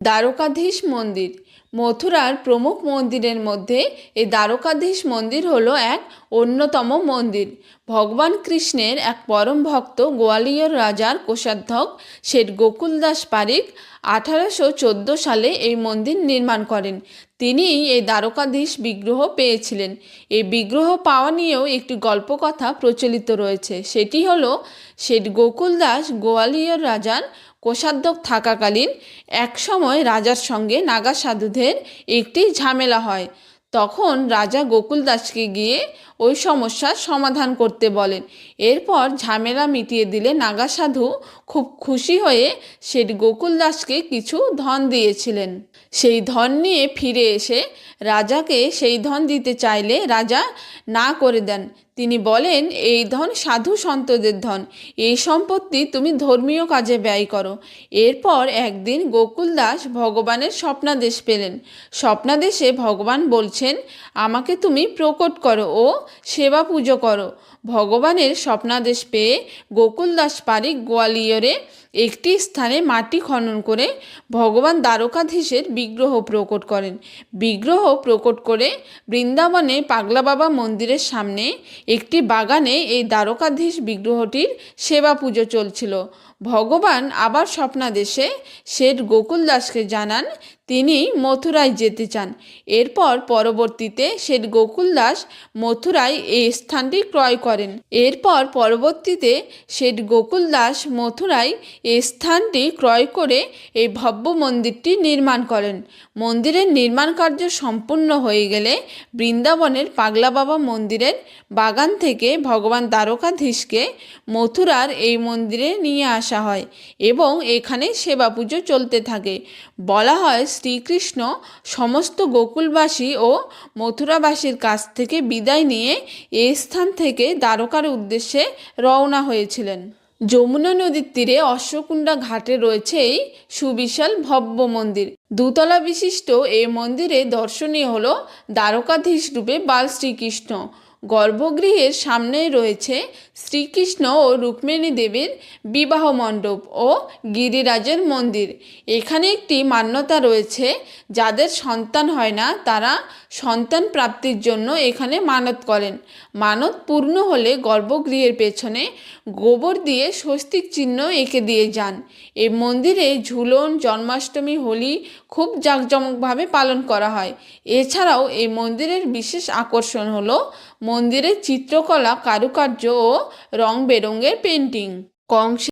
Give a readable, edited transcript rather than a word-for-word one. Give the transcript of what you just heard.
দ্বারকাধীশ মন্দির মথুরার প্রমুখ মন্দিরের মধ্যে এই দ্বারকাধীশ মন্দির হলো এক অন্যতম মন্দির। ভগবান কৃষ্ণের এক পরম ভক্ত গোয়ালিয়র রাজার কোষাধ্যক্ষ শেঠ গোকুলদাস পারিক 1814 সালে এই মন্দির নির্মাণ করেন। তিনি এই দ্বারকাধীশ বিগ্রহ পেয়েছিলেন। এই বিগ্রহ পাওয়া নিয়েও একটি গল্পকথা প্রচলিত রয়েছে। সেটি হলো শেঠ গোকুলদাস গোয়ালিয়র রাজার কোষাধ্যক্ষ থাকাকালীন এক সময় রাজার সঙ্গে নাগা সাধুদের একটি ঝামেলা হয়। তখন রাজা গোকুলদাসকে গিয়ে ওই সমস্যার সমাধান করতে বলেন। এরপর ঝামেলা মিটিয়ে দিলে নাগা সাধু খুব খুশি হয়ে শেঠ গোকুলদাসকে কিছু ধন দিয়েছিলেন। সেই ধন নিয়ে ফিরে এসে রাজাকে সেই ধন দিতে চাইলে রাজা না করে দেন। তিনি বলেন, এই ধন সাধু সন্তদের ধন, এই সম্পত্তি তুমি ধর্মীয় কাজে ব্যয় করো। এরপর একদিন গোকুলদাস ভগবানের স্বপ্নাদেশ পেলেন। স্বপ্নাদেশে ভগবান বলছেন, আমাকে তুমি প্রকট করো ও সেবা পুজো করো। ভগবানের স্বপ্নাদেশ পেয়ে গোকুলদাস পারিক গোয়ালিয়রে একটি স্থানে মাটি খনন করে ভগবান দ্বারকাধীশের বিগ্রহ প্রকট করেন। বিগ্রহ প্রকট করে বৃন্দাবনে পাগলা বাবা মন্দিরের সামনে একটি বাগানে এই দ্বারকাধীশ বিগ্রহটির সেবা পুজো চলছিল। ভগবান আবার স্বপ্নাদেশে শেঠ গোকুলদাসকে জানান তিনি মথুরায় যেতে চান। এরপর পরবর্তীতে শেঠ গোকুলদাস মথুরায় এই স্থানটি ক্রয় করেন। এই স্থানটি ক্রয় করে এই ভব্য মন্দিরটি নির্মাণ করেন। মন্দিরের নির্মাণ কার্য সম্পূর্ণ হয়ে গেলে বৃন্দাবনের পাগলা বাবা মন্দিরের বাগান থেকে ভগবান দ্বারকাধীশকে মথুরার এই মন্দিরে নিয়ে আসা হয় এবং এখানে সেবা পুজো চলতে থাকে। বলা হয় শ্রীকৃষ্ণ সমস্ত গোকুলবাসী ও মথুরাবাসীর কাছ থেকে বিদায় নিয়ে এই স্থান থেকে দ্বারকার উদ্দেশ্যে রওনা হয়েছিলেন। যমুনা নদীর তীরে অশ্বকুণ্ডা ঘাটে রয়েছে এই সুবিশাল ভব্য মন্দির। দুতলা বিশিষ্ট এই মন্দিরে দর্শনীয় হল দ্বারকাধীশ রূপে বাল শ্রীকৃষ্ণ। গর্ভগৃহের সামনেই রয়েছে শ্রীকৃষ্ণ ও রুক্মিণী দেবীর বিবাহ মণ্ডপ ও গিরিরাজের মন্দির। এখানে একটি মান্যতা রয়েছে, যাদের সন্তান হয় না তারা সন্তান প্রাপ্তির জন্য এখানে মানত করেন। মানত পূর্ণ হলে গর্ভগৃহের পেছনে গোবর দিয়ে স্বস্তিক চিহ্ন এঁকে দিয়ে যান। এই মন্দিরে ঝুলন, জন্মাষ্টমী, হোলি খুব জাঁকজমকভাবে পালন করা হয়। এছাড়াও এই মন্দিরের বিশেষ আকর্ষণ হলো মন্দিরের চিত্রকলা, কারুকার্য ও রং বেরঙের পেন্টিং। কংসের